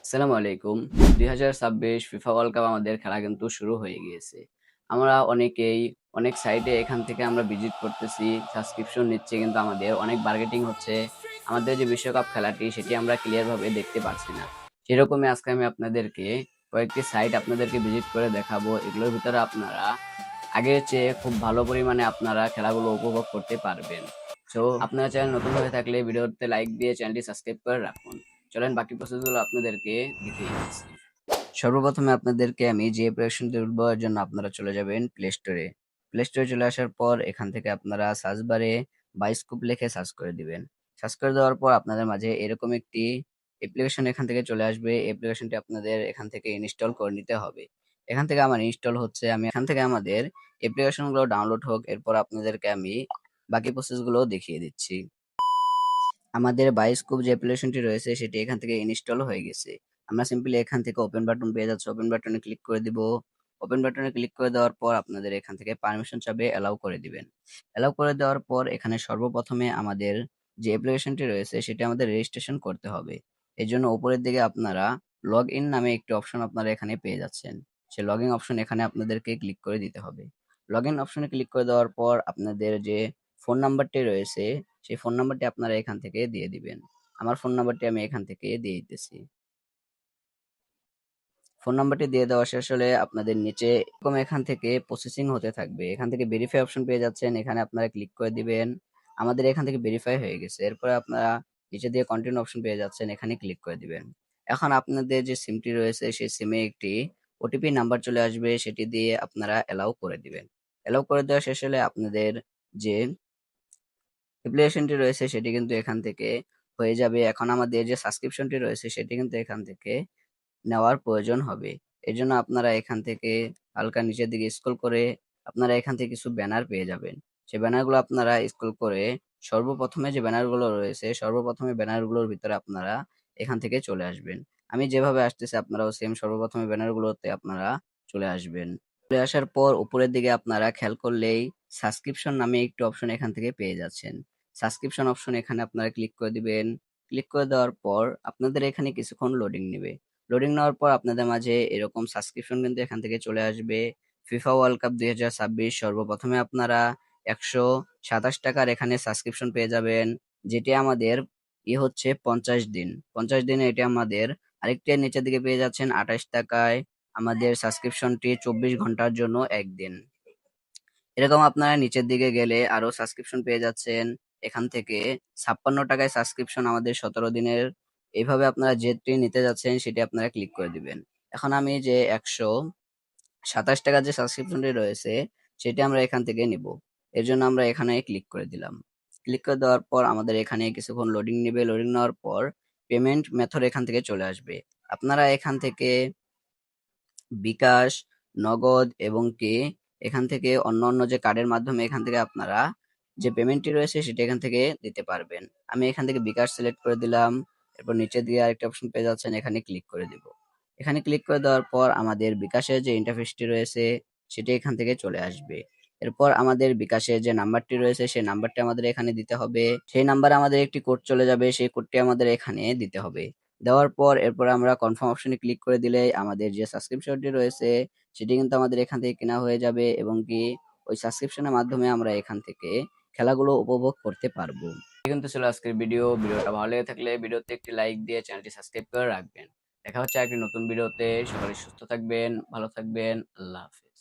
আসসালামু আলাইকুম। ২০২৬ FIFA world cup আমাদের খেলা কিন্তু শুরু হয়ে গিয়েছে। আমরা অনেকেই অনেক সাইটে এখান থেকে আমরা ভিজিট করতেছি, সাবস্ক্রিপশন নিচ্ছে কিন্তু আমাদের অনেক বার্গেটিং হচ্ছে। আমাদের যে বিশ্বকাপ খেলাটি সেটি আমরা ক্লিয়ার ভাবে দেখতে পারছি না। সেরকমই আজকে আমি আপনাদেরকে কয়েকটি সাইট আপনাদেরকে ভিজিট করে দেখাবো। এগুলোর ভিতরে আপনারা আগের চেয়ে খুব ভালো পরিমাণে আপনারা খেলাগুলো উপভোগ করতে পারবেন। সো আপনারা চ্যানেল নতুন হয়ে থাকলে ভিডিওতে লাইক দিয়ে চ্যানেলটি সাবস্ক্রাইব করে রাখুন। চলেন বাকি প্রসেসগুলো আপনাদেরকে দেখিয়ে দিচ্ছি। সর্বপ্রথমে আপনাদেরকে আমি যে অ্যাপ্লিকেশনটি বলবো এর জন্য আপনারা চলে যাবেন প্লে স্টোরে। প্লে স্টোরে চলে আসার পর এখান থেকে আপনারা সার্চ বারে বায়োস্কোপ লিখে সার্চ করে দিবেন। সার্চ করে দেওয়ার পর আপনাদের মাঝে এরকম একটি অ্যাপ্লিকেশন এখান থেকে চলে আসবে। অ্যাপ্লিকেশনটি আপনাদের এখান থেকে ইনস্টল করে নিতে হবে। এখান থেকে আমার ইনস্টল হচ্ছে, আমি এখান থেকে আমাদের অ্যাপ্লিকেশনগুলো ডাউনলোড হোক, এরপর আপনাদেরকে আমি বাকি প্রসেসগুলো দেখিয়ে দিচ্ছি। আমাদের বায়োস্কোপ যে অ্যাপ্লিকেশনটি রয়েছে সেটি এখান থেকে ইনস্টল হয়ে গেছে। আমরা সিম্পলি এখান থেকে ওপেন বাটন পেয়ে যাচ্ছি, ওপেন বাটনে ক্লিক করে দিব। ওপেন বাটনে ক্লিক করে দেওয়ার পর আপনাদের এখান থেকে পারমিশন চাবে, অ্যালাউ করে দিবেন। অ্যালাউ করে দেওয়ার পর এখানে সর্বপ্রথমে আমাদের যে অ্যাপ্লিকেশনটি রয়েছে সেটি আমাদের রেজিস্ট্রেশন করতে হবে। এর জন্য উপরের দিকে আপনারা লগ ইন নামে একটি অপশন আপনারা এখানে পেয়ে যাচ্ছেন। সেই লগ ইন অপশন এখানে আপনাদেরকে ক্লিক করে দিতে হবে। লগ ইন অপশনে ক্লিক করে দেওয়ার পর আপনাদের যে ফোন নাম্বারটি রয়েছে সেই ফোন নাম্বারটি আপনারা এখান থেকে দিয়ে দিবেন। আমার ফোন নাম্বারটি আমি এখান থেকে দিয়ে দিতেছি। ফোন নাম্বারটি দিয়ে দেওয়া শেষ হলে আপনাদের নিচে এরকম এখান থেকে প্রসেসিং হতে থাকবে। এখান থেকে ভেরিফাই অপশন পেয়ে যাচ্ছেন। এখানে আপনারা ক্লিক করে দিবেন। আমাদের এখান থেকে ভেরিফাই হয়ে গেছে। এরপরে আপনারা নিচে দিয়ে কন্টিনিউ অপশন পেয়ে যাচ্ছেন। এখানে ক্লিক করে দিবেন। এখন আপনাদের যে সিমটি রয়েছে সেই সিমে একটি ওটিপি নাম্বার চলে আসবে। সেটি দিয়ে আপনারা অ্যালাউ করে দিবেন। অ্যালাউ করে দেওয়া শেষ হলে আপনাদের যে অ্যাপ্লিকেশনটি রয়েছে সেটি কিন্তু এখান থেকে হয়ে যাবে। এখন আমাদের যে সাবস্ক্রিপশনটি রয়েছে সেটি কিন্তু এখান থেকে নেওয়ার প্রয়োজন হবে। এজন্য আপনারা এখান থেকে হালকা নিচের দিকে স্ক্রল করে আপনারা এখান থেকে কিছু ব্যানার পেয়ে যাবেন। সেই ব্যানারগুলো আপনারা স্ক্রল করে সর্বপ্রথমে যে ব্যানারগুলো রয়েছে, সর্বপ্রথমে ব্যানারগুলোর ভিতরে আপনারা এখান থেকে চলে আসবেন। আমি যেভাবে আসতেছি আপনারাও সেম সর্বপ্রথমে ব্যানারগুলোতে আপনারা চলে আসবেন। চলে আসার পর উপরের দিকে আপনারা খেয়াল করলেই সাবস্ক্রিপশন নামে একটি অপশন এখান থেকে পেয়ে যাচ্ছেন। সাবস্ক্রিপশন অপশন এখানে আপনারা ক্লিক করে দিবেন। ক্লিক করে দেওয়ার পর আপনাদের এখানে কিছুক্ষণ লোডিং নিবে। লোডিং নেওয়ার পর আপনাদের মাঝে এরকম সাবস্ক্রিপশন কিন্তু এখান থেকে চলে আসবে। ফিফা ওয়ার্ল্ড কাপ ২০২৬ সর্বপ্রথমে আপনারা ১২৭ টাকার এখানে সাবস্ক্রিপশন পেয়ে যাবেন। যেটি আমাদের হচ্ছে ৫০ দিন। ৫০ দিনে এটি আমাদের আরেকটি নিচের দিকে পেয়ে যাচ্ছেন ২৮ টাকায় আমাদের সাবস্ক্রিপশনটি ২৪ ঘন্টার জন্য ১ দিন। এরকম আপনারা নিচের দিকে গেলে আরো সাবস্ক্রিপশন পেয়ে যাচ্ছেন। এখান থেকে ৫৬ টাকায় সাবস্ক্রিপশন আমাদের ১৭ দিনের। এইভাবে আপনারা যেটি নিতে যাচ্ছেন সেটি আপনারা ক্লিক করে দিবেন। এখন আমি যে ১২৭ টাকার যে সাবস্ক্রিপশনটি রয়েছে সেটি আমরা এখান থেকে নিব। এর জন্য আমরা এখানে ক্লিক করে দিলাম। ক্লিক করে দেওয়ার পর আমাদের এখানে কিছুক্ষণ লোডিং নিবে। লোডিং নেওয়ার পর পেমেন্ট মেথড এখান থেকে চলে আসবে। আপনারা এখান থেকে বিকাশ, নগদ এবং কি এখান থেকে অন্যান্য যে কার্ডের মাধ্যমে এখান থেকে আপনারা যে পেমেন্টটি রয়েছে সেটা এখান থেকে দিতে পারবেন। আমি এখান থেকে বিকাশ সিলেক্ট করে দিলাম। এরপর নিচে দিয়ে আরেকটা অপশন পেয়ে যাচ্ছেন, এখানে ক্লিক করে দিব। এখানে ক্লিক করে দেওয়ার পর আমাদের বিকাশের যে ইন্টারফেসটি রয়েছে সেটি এখান থেকে চলে আসবে। এরপর আমাদের বিকাশের যে নাম্বারটি রয়েছে সেই নাম্বারটি আমাদের এখানে দিতে হবে। সেই নাম্বারে আমাদের একটি কোড চলে যাবে, সেই কোডটি আমাদের এখানে দিতে হবে। দেওয়ার পর এরপর আমরা কনফার্ম অপশনে ক্লিক করে দিলেই আমাদের যে সাবস্ক্রিপশনটি রয়েছে সেটি কিন্তু আমাদের এখান থেকে কেনা হয়ে যাবে এবং কি ওই সাবস্ক্রিপশনের মাধ্যমে আমরা এখান থেকে খেলাগুলো উপভোগ করতে পারবো। এই কিন্তু ছিল আজকের ভিডিওটা ভালো লেগে থাকলে ভিডিওতে একটি লাইক দিয়ে চ্যানেলটি সাবস্ক্রাইব করে রাখবেন। দেখা হচ্ছে একটি নতুন ভিডিওতে। সকলে সুস্থ থাকবেন, ভালো থাকবেন। আল্লাহ হাফেজ।